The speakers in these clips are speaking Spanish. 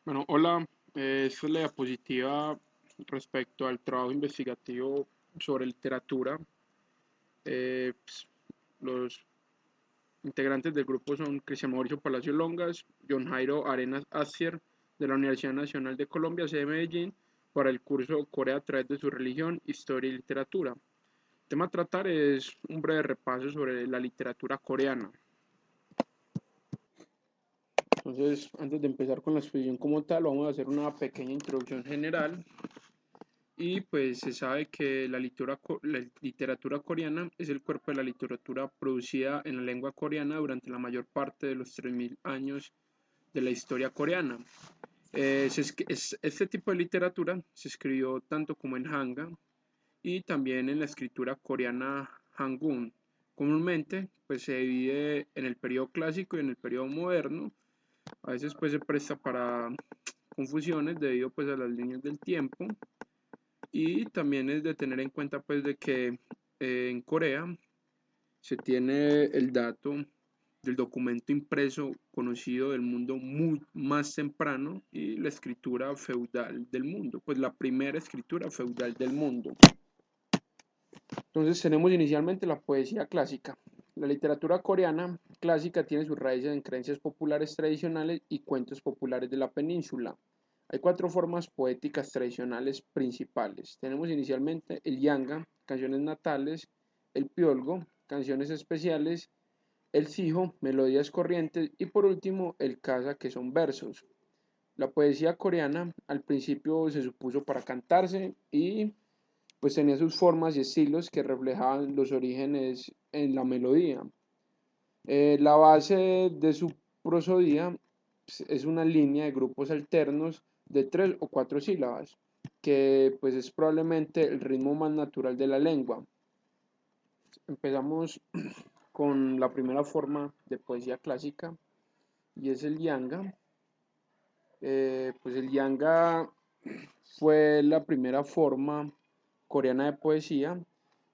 Bueno, hola, esta es la diapositiva respecto al trabajo investigativo sobre literatura. Los integrantes del grupo son Cristian Mauricio Palacio Longas, John Jairo Arenas Astier, de la Universidad Nacional de Colombia, sede Medellín, para el curso Corea a través de su religión, historia y literatura. El tema a tratar es un breve repaso sobre la literatura coreana. Entonces, antes de empezar con la exposición como tal, vamos a hacer una pequeña introducción general. Y pues se sabe que la literatura coreana es el cuerpo de la literatura producida en la lengua coreana durante la mayor parte de los 3000 años de la historia coreana. Este tipo de literatura se escribió tanto como en Hanja y también en la escritura coreana Hangul. Comúnmente pues se divide en el periodo clásico y en el periodo moderno. A veces pues se presta para confusiones debido pues a las líneas del tiempo. Y también es de tener en cuenta pues de que en Corea se tiene el dato del documento impreso conocido del mundo muy más temprano y la escritura feudal del mundo, pues la primera escritura feudal del mundo. Entonces tenemos inicialmente la poesía clásica. La literatura coreana clásica tiene sus raíces en creencias populares tradicionales y cuentos populares de la península. Hay cuatro formas poéticas tradicionales principales. Tenemos inicialmente el yanga, canciones natales, el piolgo, canciones especiales, el sijo, melodías corrientes y por último el kasa, que son versos. La poesía coreana al principio se supuso para cantarse y pues tenía sus formas y estilos que reflejaban los orígenes en la melodía. La base de su prosodía pues, es una línea de grupos alternos de tres o cuatro sílabas, que pues es probablemente el ritmo más natural de la lengua. Empezamos con la primera forma de poesía clásica y es el yanga. Pues el yanga fue la primera forma coreana de poesía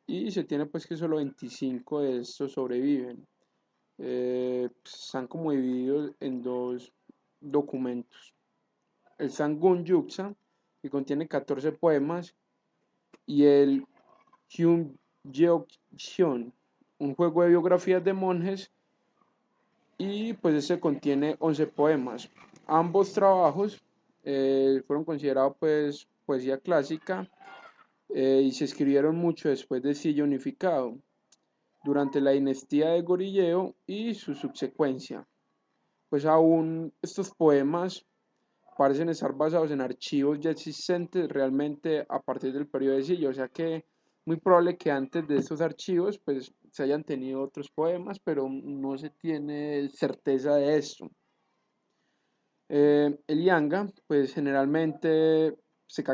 y se tiene pues que solo 25 de estos sobreviven. Pues, están como divididos en dos documentos. El Sangun Yuksa, que contiene 14 poemas, y el Hyun Jeoksion, un juego de biografías de monjes, y pues este contiene 11 poemas. Ambos trabajos fueron considerados pues poesía clásica y se escribieron mucho después del siglo unificado, durante la dinastía de Goryeo y su subsecuencia. Pues aún estos poemas parecen estar basados en archivos ya existentes realmente a partir del periodo de Sillo, o sea que muy probable que antes de estos archivos pues se hayan tenido otros poemas, pero no se tiene certeza de esto. El yanga pues generalmente se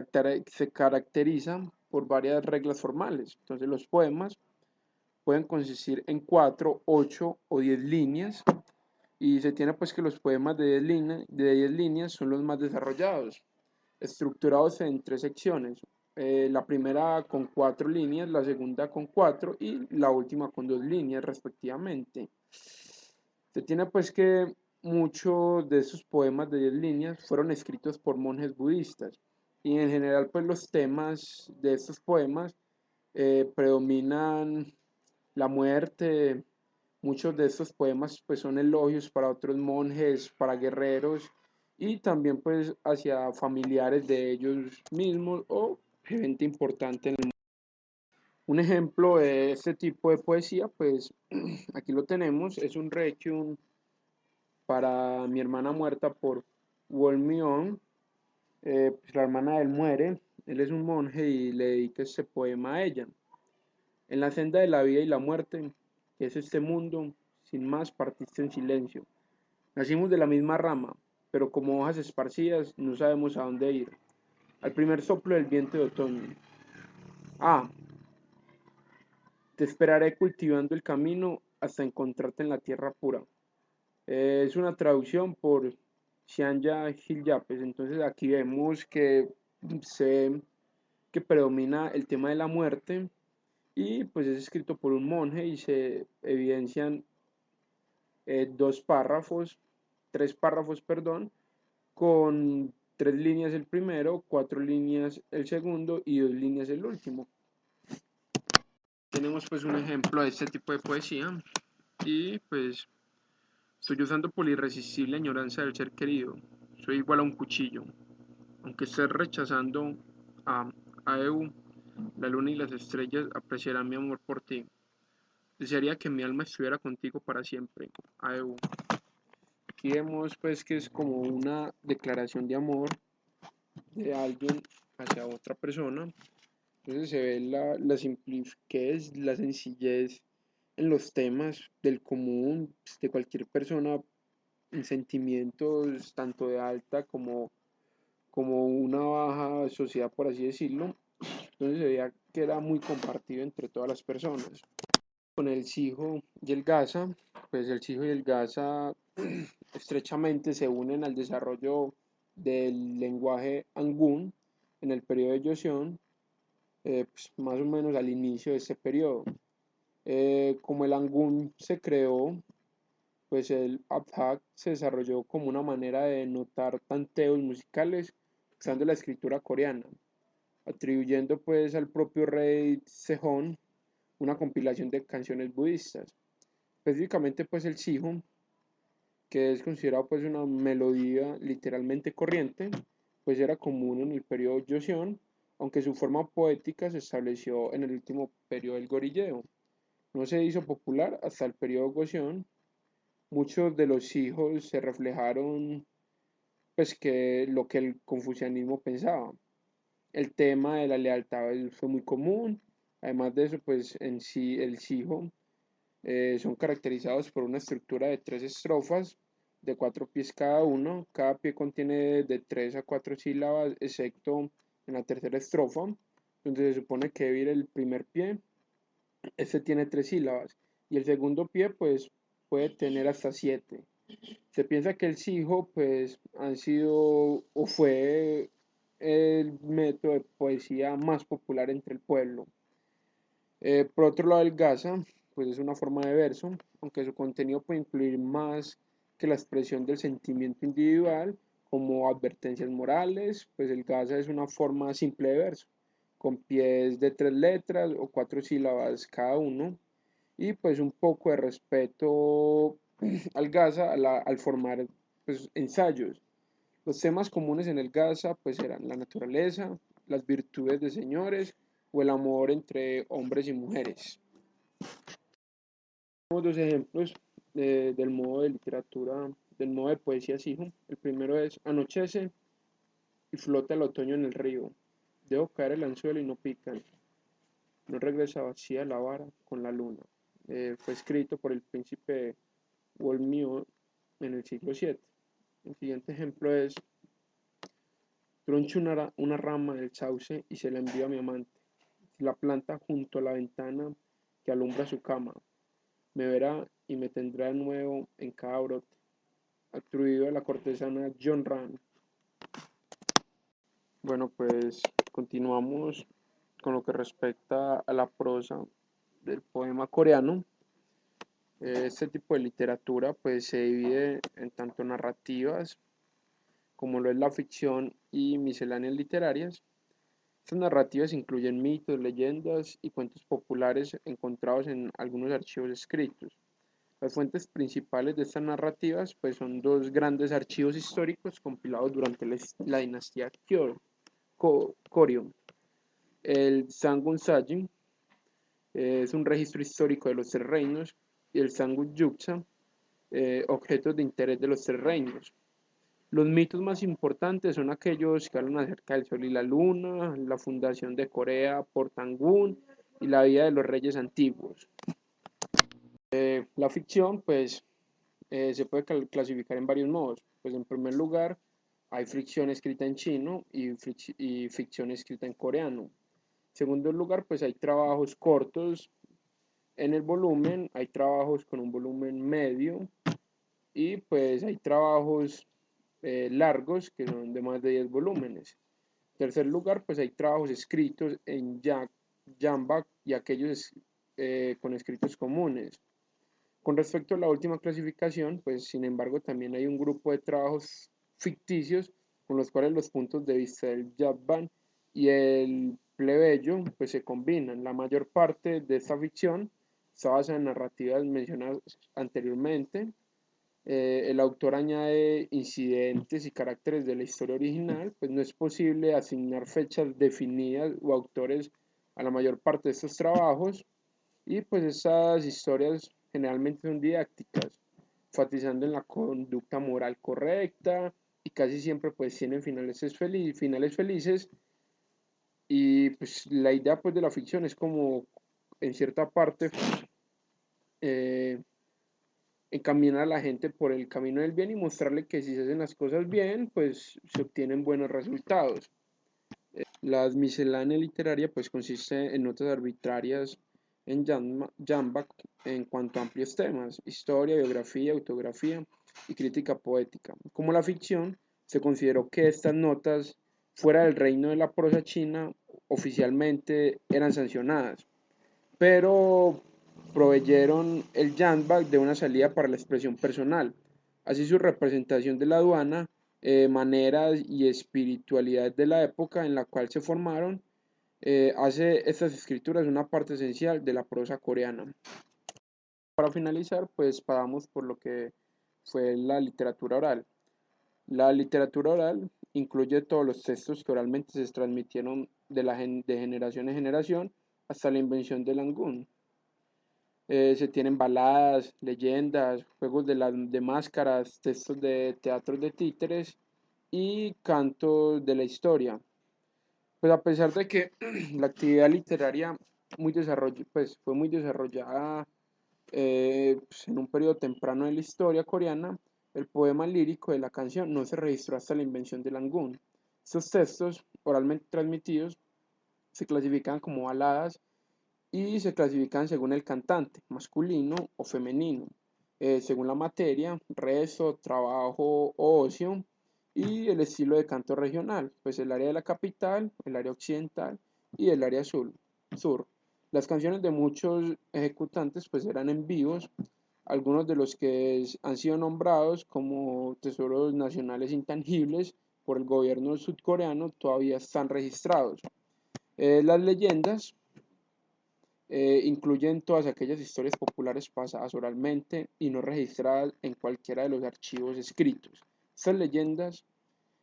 caracteriza por varias reglas formales, entonces los poemas pueden consistir en 4, 8 o 10 líneas y se tiene pues que los poemas de 10 líneas son los más desarrollados, estructurados en tres secciones. La primera con 4 líneas, la segunda con 4 y la última con 2 líneas respectivamente. Se tiene pues que muchos de esos poemas de 10 líneas fueron escritos por monjes budistas y en general pues los temas de estos poemas predominan la muerte. Muchos de estos poemas pues son elogios para otros monjes, para guerreros y también pues hacia familiares de ellos mismos o gente importante en el mundo. Un ejemplo de este tipo de poesía pues aquí lo tenemos, es un requiem para mi hermana muerta por Wolmyon. Pues la hermana de él muere, él es un monje y le dedica este poema a ella. En la senda de la vida y la muerte, que es este mundo, sin más partiste en silencio. Nacimos de la misma rama, pero como hojas esparcidas no sabemos a dónde ir. Al primer soplo del viento de otoño. Ah, te esperaré cultivando el camino hasta encontrarte en la tierra pura. Es una traducción por Xianya Gilyapes. Entonces aquí vemos que se que predomina el tema de la muerte y pues es escrito por un monje y se evidencian dos párrafos, tres párrafos, perdón, con 3 líneas el primero, 4 líneas el segundo y 2 líneas el último. Tenemos pues un ejemplo de este tipo de poesía y pues estoy usando por la irresistible añoranza del ser querido. Soy igual a un cuchillo, aunque estés rechazando a Aeu, la luna y las estrellas apreciarán mi amor por ti. Desearía que mi alma estuviera contigo para siempre, Aeu. Aquí vemos pues que es como una declaración de amor de alguien hacia otra persona. Entonces se ve la sencillez en los temas del común, pues, de cualquier persona, en sentimientos tanto de alta como una baja sociedad, por así decirlo. Entonces se veía que era muy compartido entre todas las personas. Con el Sijo y el Gaza, pues el Sijo y el Gaza estrechamente se unen al desarrollo del lenguaje Angún en el periodo de Joseon, pues más o menos al inicio de este periodo. Como el Angún se creó, pues el Abhag se desarrolló como una manera de notar tanteos musicales usando la escritura coreana, atribuyendo pues al propio rey Sejong una compilación de canciones budistas. Específicamente pues el Sihon, que es considerado pues una melodía literalmente corriente, pues era común en el periodo Joseon, aunque su forma poética se estableció en el último periodo del Gorilleo. No se hizo popular hasta el periodo Goseon. Muchos de los hijos se reflejaron pues que lo que el confucianismo pensaba. El tema de la lealtad fue muy común. Además de eso, pues en sí el sijo son caracterizados por una estructura de 3 estrofas de 4 pies cada uno. Cada pie contiene de 3 a 4 sílabas, excepto en la tercera estrofa, donde se supone que debe ir el primer pie. Este tiene 3 sílabas y el segundo pie pues puede tener hasta 7. Se piensa que el sijo pues han sido o fue el método de poesía más popular entre el pueblo. Por otro lado, el Gaza, pues es una forma de verso, aunque su contenido puede incluir más que la expresión del sentimiento individual, como advertencias morales, pues el Gaza es una forma simple de verso, con pies de 3 letras o 4 sílabas cada uno, y pues un poco de respeto al Gaza al formar pues, ensayos. Los temas comunes en el Gaza pues eran la naturaleza, las virtudes de señores o el amor entre hombres y mujeres. Tenemos 2 ejemplos del modo de literatura, del modo de poesía sijo. El primero es: anochece y flota el otoño en el río. Dejo caer el anzuelo y no pican. No regresa vacía la vara con la luna. Fue escrito por el príncipe Wolmio en el siglo VII. El siguiente ejemplo es: troncho una rama del sauce y se la envío a mi amante. La planta junto a la ventana que alumbra su cama. Me verá y me tendrá de nuevo en cada brote. Atribuido a la cortesana John Rand. Bueno, pues continuamos con lo que respecta a la prosa del poema coreano. Este tipo de literatura pues se divide en tanto narrativas como lo es la ficción y misceláneas literarias. Estas narrativas incluyen mitos, leyendas y cuentos populares encontrados en algunos archivos escritos. Las fuentes principales de estas narrativas pues, son 2 grandes archivos históricos compilados durante la dinastía Koryo. El Sangun Sajin es un registro histórico de los 3 reinos y el Sangun Yuksa, objetos de interés de los 3 reinos. Los mitos más importantes son aquellos que hablan acerca del Sol y la Luna, la fundación de Corea por Tangun y la vida de los reyes antiguos. La ficción, pues, se puede clasificar en varios modos. Pues, en primer lugar, hay ficción escrita en chino y ficción escrita en coreano. En segundo lugar, pues, hay trabajos cortos en el volumen, hay trabajos con un volumen medio y, pues, hay trabajos largos que son de más de 10 volúmenes. En tercer lugar, pues hay trabajos escritos en Jambak y aquellos con escritos comunes. Con respecto a la última clasificación, pues sin embargo también hay un grupo de trabajos ficticios con los cuales los puntos de vista del Jabban y el plebeyo pues se combinan. La mayor parte de esta ficción está basada en narrativas mencionadas anteriormente. El autor añade incidentes y caracteres de la historia original, pues no es posible asignar fechas definidas o autores a la mayor parte de estos trabajos, y pues estas historias generalmente son didácticas, enfatizando en la conducta moral correcta, y casi siempre pues tienen finales felices. Y pues la idea pues de la ficción es como en cierta parte eh, encaminar a la gente por el camino del bien y mostrarle que si se hacen las cosas bien, pues se obtienen buenos resultados. La miscelánea literaria pues consiste en notas arbitrarias en Jambak en cuanto a amplios temas: historia, biografía, autografía y crítica poética. Como la ficción, se consideró que estas notas, fuera del reino de la prosa china, oficialmente eran sancionadas, pero proveyeron el Jambak de una salida para la expresión personal. Así su representación de la aduana, maneras y espiritualidad de la época en la cual se formaron, hace estas escrituras una parte esencial de la prosa coreana. Para finalizar, pues pasamos por lo que fue la literatura oral. La literatura oral incluye todos los textos que oralmente se transmitieron de generación en generación hasta la invención del Hangul. Se tienen baladas, leyendas, juegos de máscaras, textos de teatros de títeres y cantos de la historia. Pues a pesar de que la actividad literaria pues, fue muy desarrollada pues, en un periodo temprano de la historia coreana, el poema lírico de la canción no se registró hasta la invención del Hangul. Estos textos, oralmente transmitidos, se clasifican como baladas y se clasifican según el cantante, masculino o femenino, según la materia, rezo, trabajo o ocio, y el estilo de canto regional, pues el área de la capital, el área occidental y el área sur. Las canciones de muchos ejecutantes pues eran en vivos, algunos de los que han sido nombrados como tesoros nacionales intangibles por el gobierno sudcoreano todavía están registrados. Las leyendas incluyen todas aquellas historias populares pasadas oralmente y no registradas en cualquiera de los archivos escritos. Estas leyendas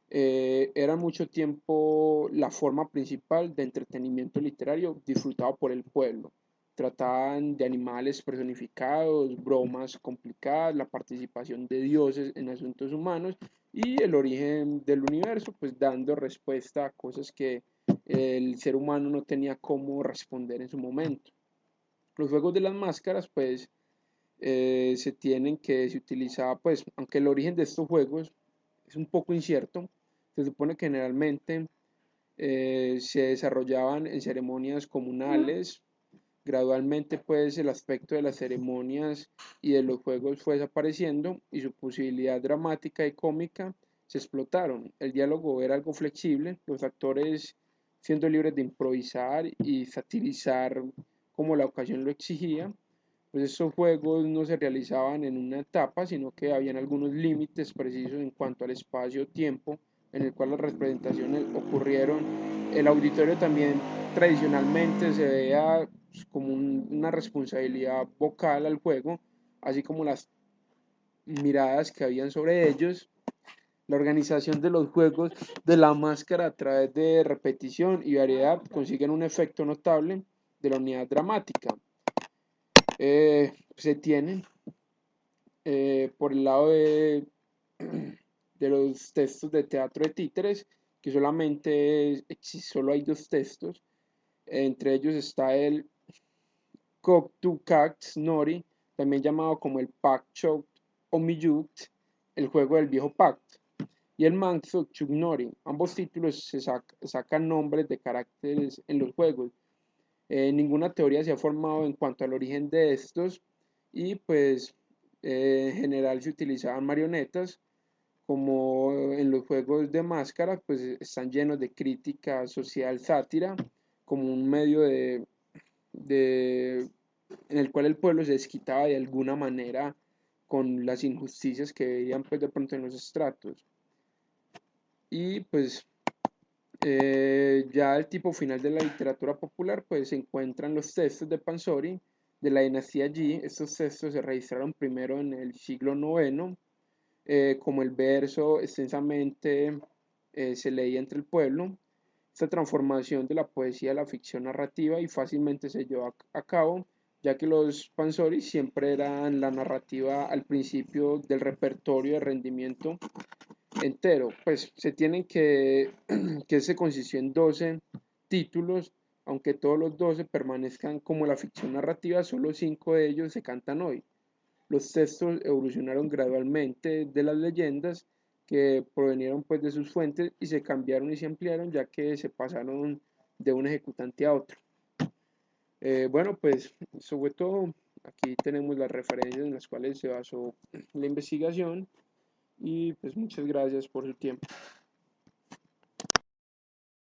eran mucho tiempo la forma principal de entretenimiento literario disfrutado por el pueblo. Trataban de animales personificados, bromas complicadas, la participación de dioses en asuntos humanos y el origen del universo, pues dando respuesta a cosas que el ser humano no tenía cómo responder en su momento. Los juegos de las máscaras, pues, se utilizaba, pues, aunque el origen de estos juegos es un poco incierto, se supone que generalmente se desarrollaban en ceremonias comunales. Gradualmente, pues, el aspecto de las ceremonias y de los juegos fue desapareciendo y su posibilidad dramática y cómica se explotaron. El diálogo era algo flexible, los actores siendo libres de improvisar y satirizar como la ocasión lo exigía. Pues estos juegos no se realizaban en una etapa, sino que habían algunos límites precisos en cuanto al espacio-tiempo en el cual las representaciones ocurrieron. El auditorio también tradicionalmente se veía pues, como una responsabilidad vocal al juego, así como las miradas que habían sobre ellos. La organización de los juegos de la máscara a través de repetición y variedad consiguen un efecto notable de la unidad dramática. Se tienen por el lado de los textos de teatro de títeres, que solo hay dos textos. Entre ellos está el Koktukak Nori, también llamado como el Pakchok Omiyut, el juego del viejo pacto, y el Mangso Chugnori. Ambos títulos sacan nombres de caracteres en los juegos. Ninguna teoría se ha formado en cuanto al origen de estos, y pues en general se utilizaban marionetas. Como en los juegos de máscara, pues están llenos de crítica social, sátira, como un medio de en el cual el pueblo se desquitaba de alguna manera con las injusticias que veían pues de pronto en los estratos. Y pues ya el tipo final de la literatura popular, pues se encuentran los textos de Pansori de la dinastía Yi. Estos textos se registraron primero en el siglo IX, como el verso extensamente se leía entre el pueblo. Esta transformación de la poesía a la ficción narrativa y fácilmente se llevó a cabo, ya que los Pansori siempre eran la narrativa al principio del repertorio de rendimiento entero. Pues se tienen que se consistió en 12 títulos, aunque todos los 12 permanezcan como la ficción narrativa, solo 5 de ellos se cantan hoy. Los textos evolucionaron gradualmente de las leyendas que provenieron pues de sus fuentes y se cambiaron y se ampliaron ya que se pasaron de un ejecutante a otro. Bueno, pues sobre todo aquí tenemos las referencias en las cuales se basó la investigación y pues muchas gracias por su tiempo.